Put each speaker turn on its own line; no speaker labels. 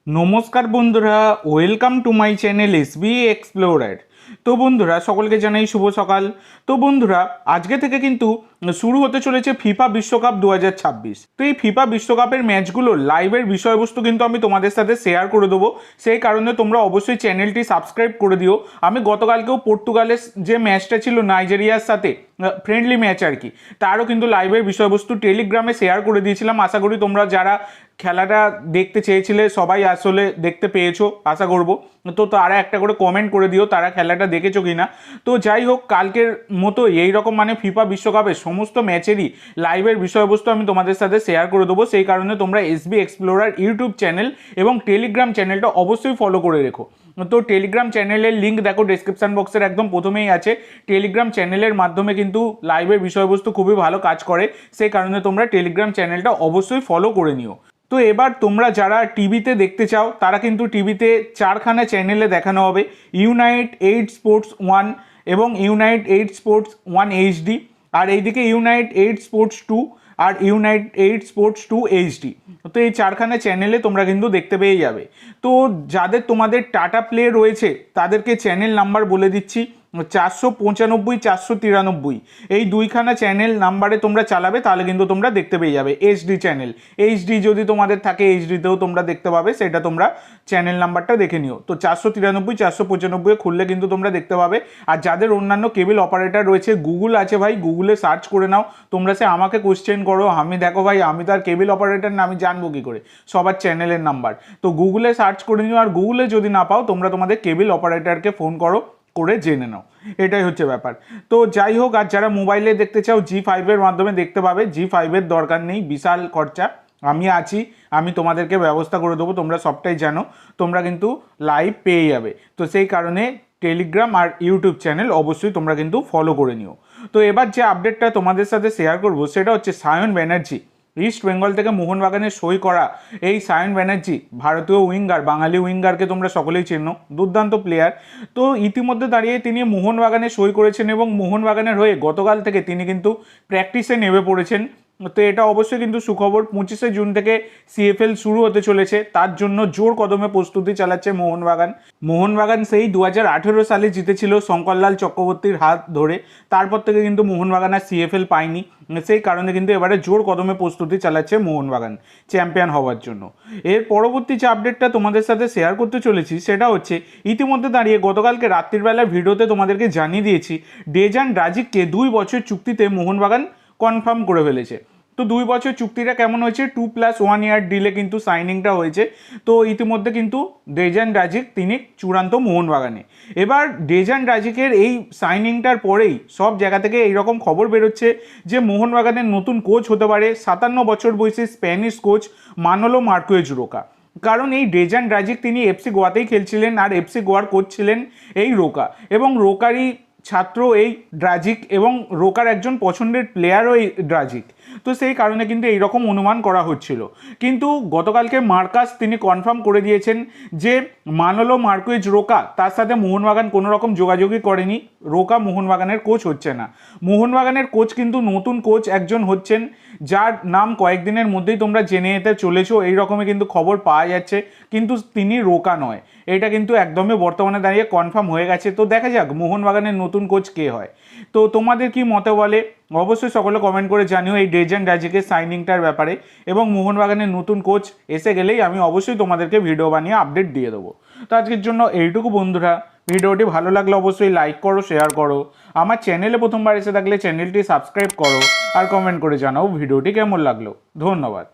নমস্কার বন্ধুরা, welcome to my channel SB explorer. তো বন্ধুরা, সকলকে জানাই শুভ সকাল। তো বন্ধুরা, আজকে থেকে কিন্তু শুরু হতে চলেছে ফিফা বিশ্বকাপ 2026। তো এই ফিফা বিশ্বকাপের ম্যাচগুলো লাইভের বিষয়বস্তু কিন্তু আমি তোমাদের সাথে শেয়ার করে দেবো। সেই কারণে তোমরা অবশ্যই চ্যানেলটি সাবস্ক্রাইব করে দিও। আমি গতকালকেও পর্তুগালের যে ম্যাচটা ছিল নাইজেরিয়ার সাথে, ফ্রেন্ডলি ম্যাচ আর কি, তারও কিন্তু লাইভের বিষয়বস্তু টেলিগ্রামে শেয়ার করে দিয়েছিলাম। আশা করি তোমরা যারা খেলাটা দেখতে চেয়েছিলে সবাই আসলে দেখতে পেয়েছো আশা করব। তো তারা একটা করে কমেন্ট করে দিও তারা খেলাটা দেখেছো কি না। তো যাই হোক, কালকের মতো এই রকম মানে ফিফা বিশ্বকাপের সমস্ত ম্যাচেরই লাইভের বিষয়বস্তু আমি তোমাদের সাথে শেয়ার করে দেবো। সেই কারণে তোমরা এসবি এক্সপ্লোরার ইউটিউব চ্যানেল এবং টেলিগ্রাম চ্যানেলটা অবশ্যই ফলো করে রেখো। তো টেলিগ্রাম চ্যানেলের লিঙ্ক দেখো ডেসক্রিপশন বক্সের একদম প্রথমেই আছে। টেলিগ্রাম চ্যানেলের মাধ্যমে কিন্তু লাইভের বিষয়বস্তু খুবই ভালো কাজ করে। সেই কারণে তোমরা টেলিগ্রাম চ্যানেলটা অবশ্যই ফলো করে নিও। তো এবার তোমরা যারা টিভিতে দেখতে চাও তারা কিন্তু টিভিতে চারখানা চ্যানেলে দেখানো হবে: ইউনাইট 8 স্পোর্টস 1 এবং ইউনাইট 8 স্পোর্টস 1 এইচডি, আর এইদিকে ইউনাইট 8 স্পোর্টস 2 আর ইউনাইট 8 স্পোর্টস 2 এইচডি। তো এই চারখানা চ্যানেলে তোমরা কিন্তু দেখতে পেয়ে যাবে। তো যাদের তোমাদের টাটা প্লে রয়েছে তাদেরকে চ্যানেল নাম্বার বলে দিচ্ছি: 495 493। এই দুইখানা চ্যানেল নাম্বারে তোমরা চালাবে, তাহলে কিন্তু তোমরা দেখতে পেয়ে যাবে এইচডি চ্যানেল। এইচডি যদি তোমাদের থাকে এইচডিতেও তোমরা দেখতে পাবে, সেটা তোমরা চ্যানেল নাম্বারটা দেখে নিও। তো 493 495 খুললে কিন্তু তোমরা দেখতে পাবে। আর যাদের অন্যান্য কেবল অপারেটর রয়েছে, গুগল আছে ভাই, গুগলে সার্চ করে নাও। তোমরা সে আমাকে কোশ্চেন করো, আমি দেখো ভাই আমি তো আর কেবল অপারেটর না, আমি জানবো কী করে সবার চ্যানেলের নাম্বার। তো গুগলে সার্চ করে নিও, আর গুগলে যদি না পাও তোমরা তোমাদের কেবল অপারেটরকে ফোন করো, করে জেনে নাও। এটাই হচ্ছে ব্যাপার। তো যাই হোক, আর যারা মোবাইলে দেখতে চাও জি5-এর মাধ্যমে দেখতে পাবে। জি5-এর দরকার নেই, বিশাল খরচা। আমি আছি, আমি তোমাদেরকে ব্যবস্থা করে দেবো। তোমরা সবটাই জানো, তোমরা কিন্তু লাইভ পেয়ে যাবে। তো সেই কারণে টেলিগ্রাম আর ইউটিউব চ্যানেল অবশ্যই তোমরা কিন্তু ফলো করে নিও। তো এবার যে আপডেটটা তোমাদের সাথে শেয়ার করবো সেটা হচ্ছে সায়ন ব্যানার্জি, ইস্ট বেঙ্গল থেকে মোহনবাগানের সই করা এই সায়ন ব্যানার্জি, ভারতীয় উইঙ্গার, বাঙালি উইঙ্গারকে তোমরা সকলেই চেনো, দুর্দান্ত প্লেয়ার। তো ইতিমধ্যে দাঁড়িয়ে তিনি মোহনবাগানে সই করেছেন এবং মোহনবাগানের হয়ে গতকাল থেকে তিনি কিন্তু প্র্যাকটিসে নেমে পড়েছেন। তো এটা অবশ্যই কিন্তু সুখবর। 25শে জুন থেকে সিএফএল শুরু হতে চলেছে, তার জন্য জোর কদমে প্রস্তুতি চালাচ্ছে মোহনবাগান। মোহনবাগান সেই 2018 সালে জিতেছিল শঙ্করলাল চক্রবর্তীর হাত ধরে। তারপর থেকে কিন্তু মোহনবাগান আর সিএফএল পায়নি। সেই কারণে কিন্তু এবারে জোর কদমে প্রস্তুতি চালাচ্ছে মোহনবাগান চ্যাম্পিয়ন হওয়ার জন্য। এর পরবর্তী যে আপডেটটা তোমাদের সাথে শেয়ার করতে চলেছি সেটা হচ্ছে, ইতিমধ্যে দাঁড়িয়ে গতকালকে রাত্রিবেলার ভিডিওতে তোমাদেরকে জানিয়ে দিয়েছি ডেজান রাজিককে 2 বছর চুক্তিতে মোহনবাগান কনফার্ম করে ফেলেছে। তো 2 বছর চুক্তিটা কেমন হয়েছে, 2+1 ইয়ার ডিলে কিন্তু সাইনিংটা হয়েছে। তো ইতিমধ্যে কিন্তু ডেজান রাজিক তিনি চূড়ান্ত মোহনবাগানে। এবার ডেজান রাজিকের এই সাইনিংটার পরেই সব জায়গা থেকে এইরকম খবর বেরোচ্ছে যে মোহনবাগানের নতুন কোচ হতে পারে 57 বছর বয়সী Spanish coach Manolo Marquez Roca. কারণ এই ডেজান রাজিক তিনি এফসি গোয়াতেই খেলছিলেন, আর এফসি গোয়ার কোচ ছিলেন এই রোকা, এবং রোকারই ছাত্র এই ড্রাজিক, এবং রোকার একজন পছন্দের প্লেয়ারও এই ড্রাজিক। তো সেই কারণে কিন্তু এইরকম অনুমান করা হচ্ছিল। কিন্তু গতকালকে মার্কাস তিনি কনফার্ম করে দিয়েছেন যে মানোলো মার্কুয়েজ রোকা, তার সাথে মোহনবাগান কোনো রকম যোগাযোগই করেনি। রোকা মোহনবাগানের কোচ হচ্ছে না। মোহনবাগানের কোচ কিন্তু নতুন কোচ একজন হচ্ছেন, যার নাম কয়েকদিনের মধ্যেই তোমরা জেনে যেতে চলেছো, এইরকমই কিন্তু খবর পাওয়া যাচ্ছে। কিন্তু তিনি রোকা নয়, এটা কিন্তু একদমই বর্তমানে দাঁড়িয়ে কনফার্ম হয়ে গেছে। তো দেখা যাক মোহনবাগানের নতুন কোচ কে হয়। তো তোমাদের কি মত বলে অবশ্যই সকলে কমেন্ট করে জানিও এই ডেজান রাজিকের সাইনিংটার ব্যাপারে। এবং মোহনবাগানের নতুন কোচ এসে গেলেই আমি অবশ্যই তোমাদেরকে ভিডিও বানিয়ে আপডেট দিয়ে দেবো। তো আজকের জন্য এইটুকু বন্ধুরা। ভিডিওটি ভালো লাগলে অবশ্যই লাইক করো, শেয়ার করো। আমার চ্যানেলে প্রথমবার এসে থাকলে চ্যানেলটি সাবস্ক্রাইব করো, আর কমেন্ট করে জানাও ভিডিওটি কেমন লাগলো। ধন্যবাদ।